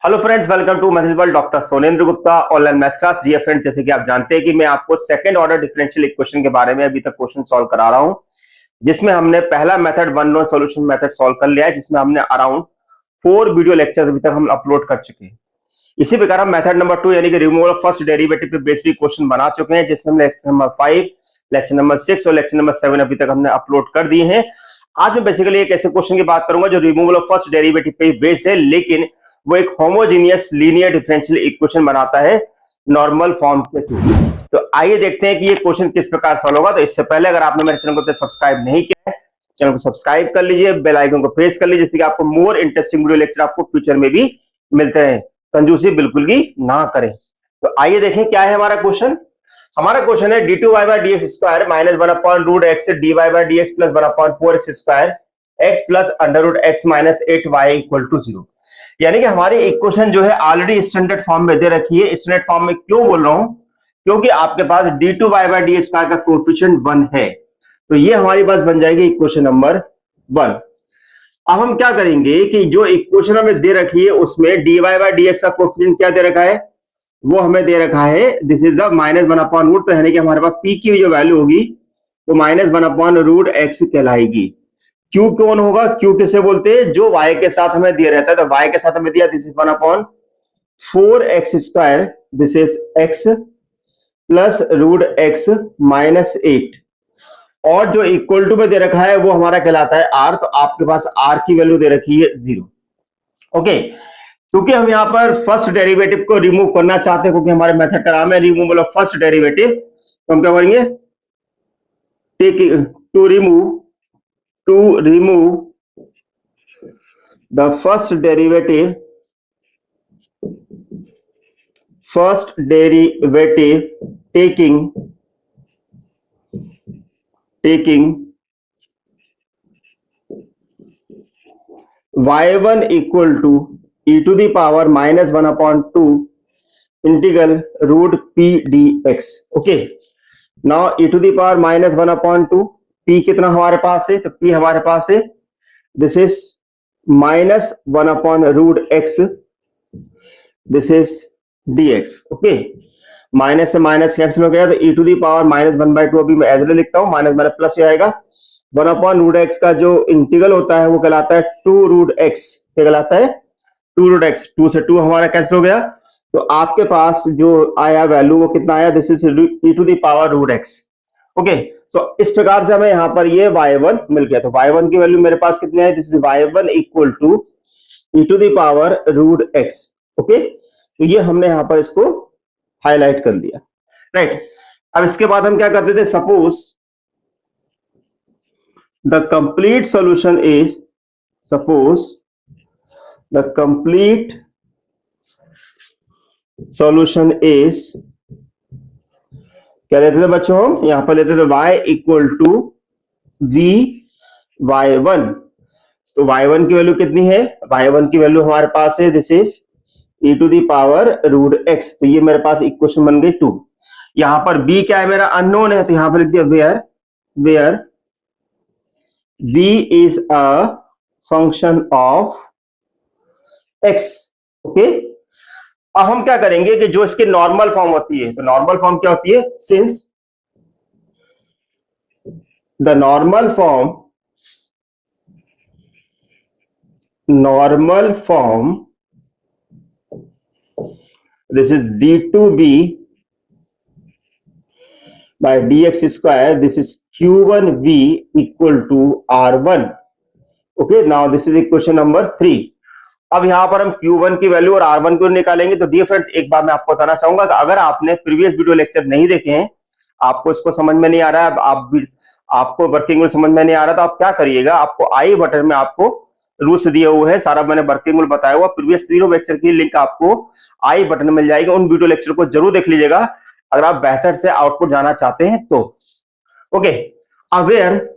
Hello friends, welcome to mathematical doctor Sonendra Gupta online maths class. Dear friend, जैसे कि आप जानते हैं कि मैं आपको सेकंड ऑर्डर डिफरेंशियल इक्वेशन के बारे में अभी तक क्वेश्चन सॉल्व करा रहा हूं, जिसमें हमने पहला method one known solution method solve कर लिया है, जिसमें हमने अराउंड 4 वीडियो लेक्चर अभी तक हम अपलोड कर चुके हैं। इसी प्रकार हम मेथड नंबर 2 यानी कि रिमूवल ऑफ फर्स्ट डेरिवेटिव पे बेस भी क्वेश्चन बना चुके हैं, जिसमें हमने लेक्चर नंबर 5, लेक्चर नंबर 6 और लेक्चर नंबर 7 अभी तक हमने अपलोड कर दिए हैं। आज मैं बेसिकली एक ऐसे क्वेश्चन की बात करूंगा जो रिमूवल ऑफ फर्स्ट डेरिवेटिव पे बेस्ड है, लेकिन वो एक होमोजीनियस लीनियर डिफरेंशियल इक्वेशन बनाता है नॉर्मल फॉर्म के थ्रू। तो आइए देखते हैं कि ये क्वेश्चन किस प्रकार सॉल्व होगा। तो इससे पहले अगर आपने मेरे चैनल को सब्सक्राइब नहीं किया है, चैनल को सब्सक्राइब कर लीजिए, बेल आइकन को प्रेस कर लीजिए, जिससे कि आपको मोर इंटरेस्टिंग वीडियो लेक्चर आपको फ्यूचर में भी मिलते रहे। कंजूसी बिल्कुल भी ना करें। तो आइए देखें क्या है हमारा क्वेश्चन। हमारा क्वेश्चन है d2y by dx square minus 1/√x dy by dx plus 1/4x square x plus √x minus 8y equal to 0। यानी कि हमारी इक्वेशन जो है ऑलरेडी स्टैंडर्ड फॉर्म में दे रखी है। स्टैंडर्ड फॉर्म में क्यों बोल रहा हूं? क्योंकि आपके पास d2y बाय डी स्क्वायर का कोएफिशिएंट 1 है। तो ये हमारी बात बन जाएगी इक्वेशन नंबर 1। अब हम क्या करेंगे कि जो इक्वेशन हमें दे रखी है उसमें dy बाय dx का कोएफिशिएंट क्या दे रखा है, वो हमें दे रखा है दिस इज द -1/√। तो यानी कि हमारे पास p की जो वैल्यू होगी वो -1/√x कहलाएगी। क्यू कौन होगा? क्यू किसे बोलते हैं? जो y के साथ हमें दिया रहता है। तो y के साथ हमें दिया this is 1/4x square, this is x plus √x minus 8, और जो इक्वल टू में दे रखा है वो हमारा कहलाता है r। तो आपके पास r की वैल्यू दे रखी है 0। ओके, क्योंकि हम यहां पर फर्स्ट डेरिवेटिव को रिमूव करना चाहते हैं, क्योंकि हमारे मेथड का नाम है रिमूवल ऑफ फर्स्ट डेरिवेटिव, तो हम क्या करेंगे? To remove the first derivative taking y1 equal to e to the power -1/2 integral root p dx। Okay, now e to the power -1/2, p कितना हमारे पास है? तो p हमारे पास है this is -1/√x, this is dx। Okay, minus से minus cancel हो गया, तो e टू दी पावर -1/2 अभी मैं एज लिखता हूं, माइनस माइनस प्लस हो जाएगा। 1/√x का जो इंटीग्रल होता है वो कहलाता है 2√x। क्या कहलाता है? 2√x। 2 से 2 हमारा कैंसिल हो गया, तो आपके पास जो आया वैल्यू वो कितना आया? This is e to the power √x। Okay, तो इस प्रकार से हमें यहां पर ये y1 मिल गया। तो y1 की वैल्यू मेरे पास कितनी है? This is y1 equal to e to the power √x। Okay, तो ये हमने यहां पर इसको हाईलाइट कर दिया, राइट। अब इसके बाद हम क्या करते थे? Suppose the complete solution is क्या लेते थे बच्चों? हम यहां पर लेते थे y इक्वल टू y1। तो y1 की वैल्यू कितनी है? y1 की वैल्यू हमारे पास है this is e to the power √x। तो ये मेरे पास इक्वेशन बन गई 2। यहां पर b क्या है? मेरा अननोन है, तो यहां पर लिख दिया where v is a function of x। Okay, अब हम क्या करेंगे कि जो इसकी नॉर्मल फॉर्म होती है, तो नॉर्मल फॉर्म क्या होती है? Since the normal form this is d2b by dx square, this is q1v equal to r1। okay, now this is equation number 3। अब यहां पर हम q1 की वैल्यू और r1 को निकालेंगे। तो डियर फ्रेंड्स, एक बात मैं आपको बताना चाहूंगा कि अगर आपने प्रीवियस वीडियो लेक्चर नहीं देखे हैं, आपको इसको समझ में नहीं आ रहा है, आपको वर्किंग में समझ में नहीं आ रहा, तो आप क्या करिएगा? आपको आई बटन में आपको रूल्स दिए हुए हैं, सारा मैंने वर्किंग में बताया हुआ, प्रीवियस 3 लेक्चर की लिंक आपको आई बटन में मिल जाएगी। उन वीडियो लेक्चर को जरूर देख लीजिएगा अगर आप बेहतर से आउटपुट जाना चाहते हैं तो। ओके, अवेयर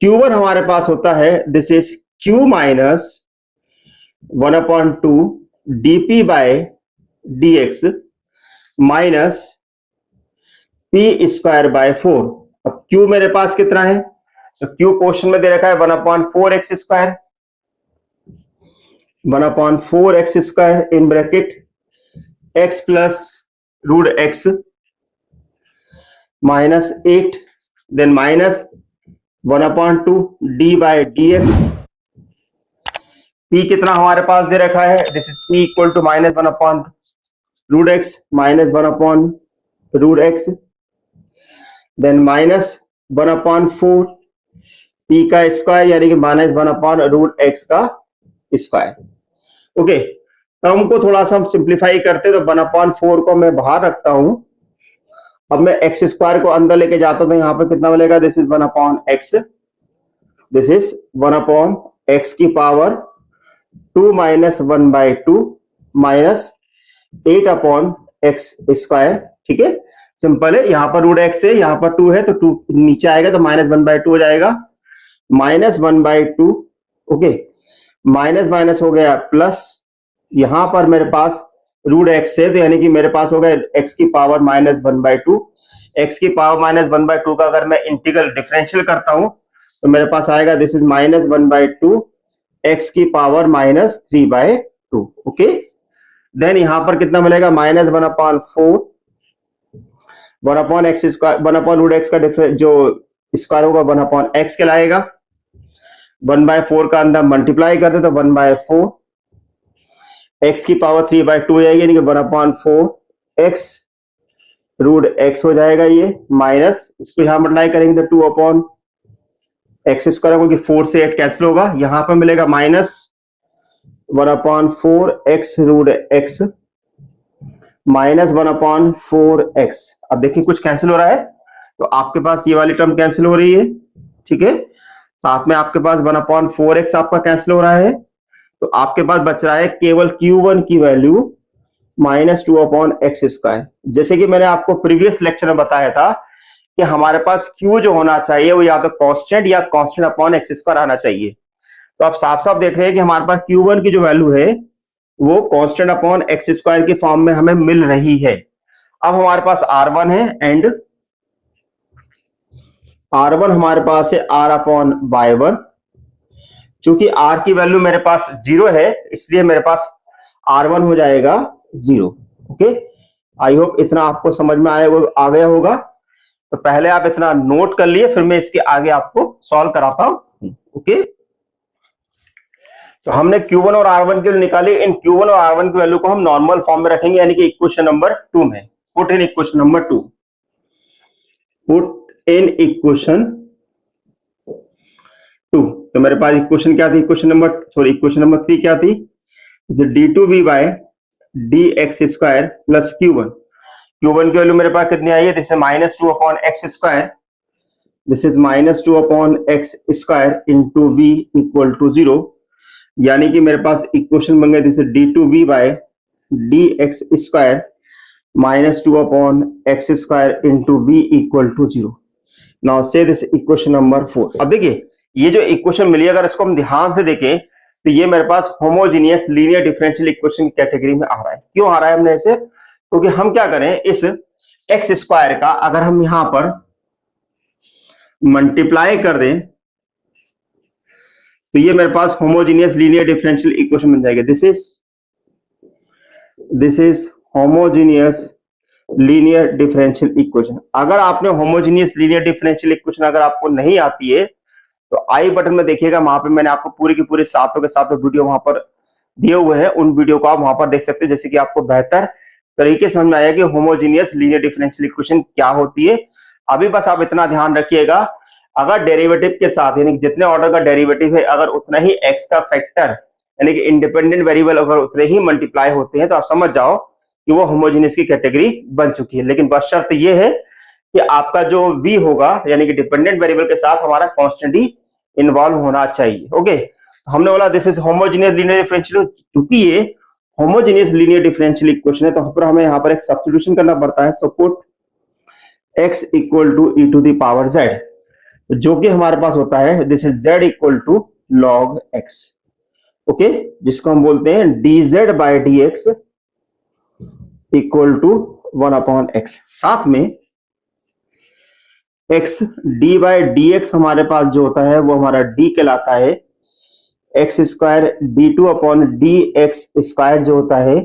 Q1 हमारे पास होता है this is Q minus 1/2 dp by dx minus p square by 4। अब Q मेरे पास कितना है? तो Q क्वेश्चन में दे रखा है 1/4x square, 1/4x² in bracket x plus root x minus 8, then minus 1/2 d/dx। p कितना हमारे पास दे रखा है, this is p equal to -1/√x minus 1/√x, then minus 1/4 p का स्क्वायर यानी कि -1/√x का स्क्वायर। ओके, टर्म को थोड़ा सा हम सिंप्लीफाई करते तो 1/4 को मैं बाहर रखता हूं। अब मैं x² को अंदर लेके जाता हूं तो यहां पर कितना मिलेगा, this is 1/x, this is 1/x की पावर 2 माइनस 1/2 माइनस 8/x²। ठीक है, सिंपल है। यहां पर रूट x है, यहां पर 2 है तो 2 नीचे आएगा तो -1/2 हो जाएगा, -1/2। ओके, माइनस माइनस हो गया प्लस, यहां पर मेरे पास रूट x है तो यानी कि मेरे पास हो गया x की पावर -1/2। x की पावर -1/2 का अगर मैं इंटीग्रल डिफरेंशियल करता हूं तो मेरे पास आएगा दिस इज -1/2 x की पावर -3/2। ओके, देन यहां पर कितना मिलेगा, -1/4 1/x² का डिफरेंस जो स्क्वायर होगा 1/x कहलाएगा। 1/4 का अंदर मल्टीप्लाई करते तो 1/4 x की पावर 3/2 जाएगी यानी कि 1/4 x√x हो जाएगा ये, माइनस इसको यहां मल्टीप्लाई करेंगे तो 2/x² क्योंकि 4 से 8 कैंसिल होगा, यहां पर मिलेगा माइनस 1/4 x√x माइनस 1/4x। अब देखिए कुछ कैंसिल हो रहा है तो आपके पास ये वाली टर्म कैंसिल हो रही है। ठीक है, साथ में आपके पास 1/4x आपका कैंसिल हो रहा है तो आपके पास बच रहा है केवल q1 की वैल्यू -2/x²। जैसे कि मैंने आपको प्रीवियस लेक्चर में बताया था कि हमारे पास q जो होना चाहिए वो या तो कांस्टेंट या कांस्टेंट अपॉन x² आना चाहिए। तो आप साफ साफ देख रहे हैं कि हमारे पास q1 की जो वैल्यू है वो कांस्टेंट अपॉन x² की फॉर्म में हमें मिल रही है। अब हमारे पास r1 है एंड r1 हमारे पास है r/y1। चूंकि r की वैल्यू मेरे पास 0 है इसलिए मेरे पास r1 हो जाएगा 0। ओके, आई होप इतना आपको समझ में आ गया होगा। तो पहले आप इतना नोट कर लिए, फिर मैं इसके आगे आपको सॉल्व कराता हूं। ओके, तो हमने Q1 और R1 के लिए निकाली, इन Q1 और R1 की वैल्यू को हम नॉर्मल फॉर्म में रखेंगे यानी कि इक्वेशन नंबर 2 में। Put in equation number 2, put in equation 2। तो मेरे पास इक्वेशन क्या थी, इक्वेशन नंबर 3 क्या थी, d2v/dx² प्लस Q1। Q1 की वैल्यू मेरे पास कितनी आई है, this is -2/x², this is -2/x² into v equal to 0, यानी कि मेरे पास इक्वेशन बन गया this is d2v/dx² -2/x² into v equal to 0। Now say this equation number 4। अब देखिए ये जो इक्वेशन मिली अगर इसको हम ध्यान से देखें तो ये मेरे पास homogeneous linear differential equation category में आ रहा है। क्यों आ रहा है हमने इसे, क्योंकि हम क्या करें, इस x² का अगर हम यहां पर मल्टीप्लाई कर दें तो ये मेरे पास होमोजीनियस लीनियर डिफरेंशियल इक्वेशन बन जाएगा। This is homogeneous linear differential equation. अगर आपने होमोजीनियस लीनियर डिफरेंशियल इक्वेशन अगर आपको नहीं आती है तो आई बटन में देखिएगा, वहां पे मैंने आपको पूरी की पूरी सातों के साथ वीडियो वहां पर दिए हुए हैं, उन वीडियो को आप वहां पर देख सकते हैं, जैसे कि आपको बेहतर तरीके समझ में आया कि होमोजीनियस लीनियर डिफरेंशियल इक्वेशन क्या होती है। अभी बस आप इतना ध्यान रखिएगा, अगर डेरिवेटिव के साथ यानी जितने ऑर्डर का डेरिवेटिव है अगर उतना ही x का फैक्टर यानी कि इंडिपेंडेंट वेरिएबल अगर उतने ही मल्टीप्लाई होते हैं तो आप समझ जाओ कि वो होमोजीनियस की कैटेगरी बन चुकी है। लेकिन बस शर्त ये है कि आपका जो v होगा यानी कि डिपेंडेंट वेरिएबल के साथ हमारा कांस्टेंट ही इन्वॉल्व होना चाहिए। ओके, हमने बोला this is homogeneous linear differential, क्योंकि ये होमोजीनियस लीनियर डिफरेंशियल इक्वेशन है तो फिर हमें यहाँ पर एक सब्स्टिट्यूशन करना पड़ता है। So put x equal to e to the power z, जो कि हमारे पास होता है this is z equal to log x। Okay, जिसको हम बोलते हैं dz/dx इक्वल टू 1/x। साथ में x d/dx हमारे पास जो होता है वो हमारा d कहलाता है x square D two upon D x square जो होता है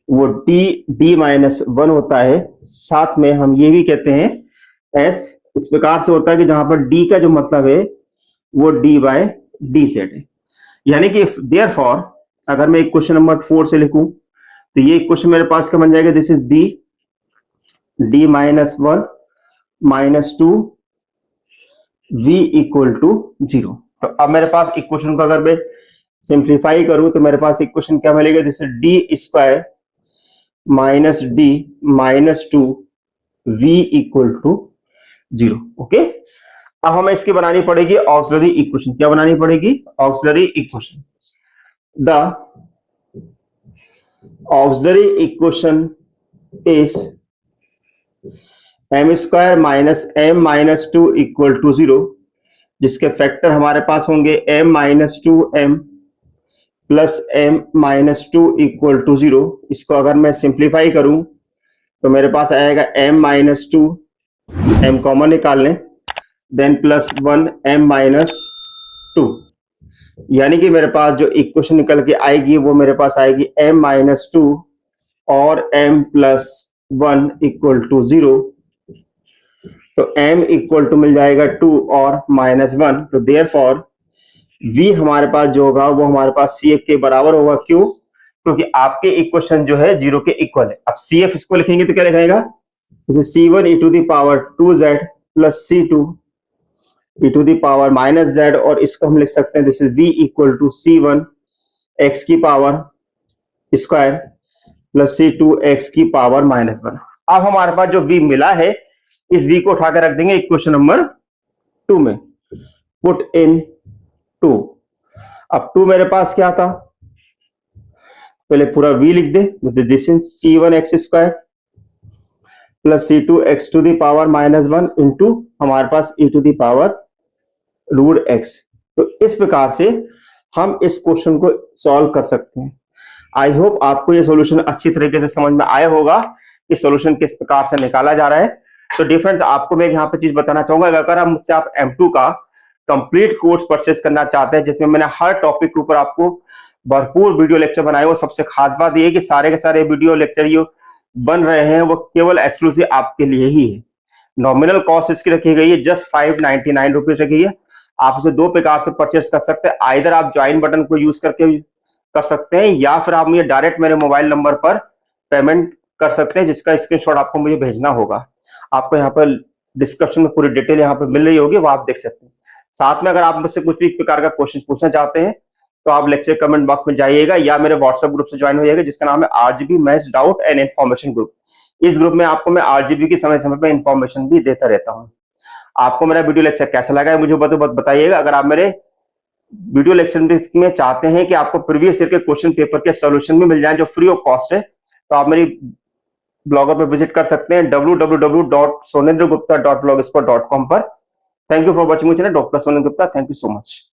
वो डी माइनस वन होता है। साथ में हम ये भी कहते हैं एस इस प्रकार से होता है कि जहां पर डी का जो मतलब है वो डी बाय डी सेट है। यानी कि देयरफॉर अगर मैं क्वेश्चन नंबर 4 से लिखूं तो ये क्वेश्चन मेरे पास क्या बन जाएगा, this is D minus one minus two v equal to 0। तो अब मेरे पास इक्वेशन को अगर मैं सिंप्लीफाई करूं तो मेरे पास इक्वेशन क्या मिलेगा, this is D square minus D minus two v equal to 0। Okay, अब हमें इसकी बनानी पड़ेगी ऑक्सिलरी इक्वेशन। क्या बनानी पड़ेगी, auxiliary equation. The auxiliary equation is M square minus M minus two equal to 0, जिसके फैक्टर हमारे पास होंगे M minus two M plus M minus two equal to 0। इसको अगर मैं सिंप्लीफाई करूं तो मेरे पास आएगा M minus two, M common निकाल लें, then plus one M minus two. यानी कि मेरे पास जो इक्वेशन निकल के आएगी वो मेरे पास आएगी एम माइनस टू और M plus one equal to 0। तो m इक्वल टू मिल जाएगा 2 और माइनस वन। तो देयरफॉर v हमारे पास जो होगा वो हमारे पास CF के बराबर होगा। क्यों, क्योंकि आपके इक्वेशन जो है 0 के इक्वल है। अब CF इसको लिखेंगे तो क्या लिखाएगा, जैसे C1 e to the power 2z plus C2 e to the power minus z, और इसको हम लिख सकते हैं this is v equal to C1 x की power square plus C2 x की पावर माइनस वन। अब हमारे पास जो v मिला है इस v को उठा कर रख देंगे इक्वेशन नंबर 2 में, पुट इन 2। अब 2 मेरे पास क्या था, पहले पूरा v लिख दे, this is C1 x square plus C2 x to the power minus one into हमारे पास e to the power root x। तो इस प्रकार से हम इस क्वेश्चन को सॉल्व कर सकते हैं। आई होप आपको ये सॉल्यूशन अच्छी तरीके से समझ में आया होगा कि सॉल्यूशन किस प्रकार से निकाला जा रहा है। तो डिफरेंस आपको मैं यहाँ पे चीज बताना चाहूंगा, अगर आप मुझसे आप M2 का कंप्लीट कोर्स परचेस करना चाहते हैं जिसमें मैंने हर टॉपिक के ऊपर आपको भरपूर वीडियो लेक्चर बनाए हो, सबसे खास बात यह है कि सारे के सारे वीडियो लेक्चर ये बन रहे हैं वो केवल एक्सक्लूसिव आपके लिए ही है। नॉमिनल कॉस्ट इसकी रखी गई है जस्ट 599 रुपीज रखी है। आप इसे दो प्रकार से परचेस कर सकते हैं, आइदर आप ज्वाइन बटन को यूज करके कर सकते हैं या फिर आप मुझे डायरेक्ट मेरे मोबाइल नंबर पर पेमेंट कर सकते हैं, जिसका स्क्रीनशॉट आपको मुझे भेजना होगा। आपको यहाँ पर डिस्क्रिप्शन में पूरी डिटेल यहाँ पर मिल रही होगी, वो आप देख सकते हैं। साथ में अगर आप मुझसे कुछ भी प्रकार का क्वेश्चन पूछना चाहते हैं तो आप लेक्चर कमेंट बॉक्स में जाइएगा या मेरे व्हाट्सएप ग्रुप से ज्वाइन हो जाइएगा जिसका नाम है RGB maths doubt and information group. इस ग्रुप में आपको मैं RGB की समय समय पर इन्फॉर्मेशन भी देता रहता हूँ। आपको मेरा वीडियो लेक्चर कैसा लगा है मुझे बताइएगा। अगर आप मेरे वीडियो लेक्चर में चाहते हैं कि आपको प्रीवियस ईयर के क्वेश्चन पेपर के सोल्यूशन भी मिल जाए जो फ्री ऑफ कॉस्ट है, तो आप मेरी ब्लॉगर पर विजिट कर सकते हैं www.sonendragupta.blogspot.com पर। Thank you for watching my channel doctor Sonendra Gupta. Thank you so much.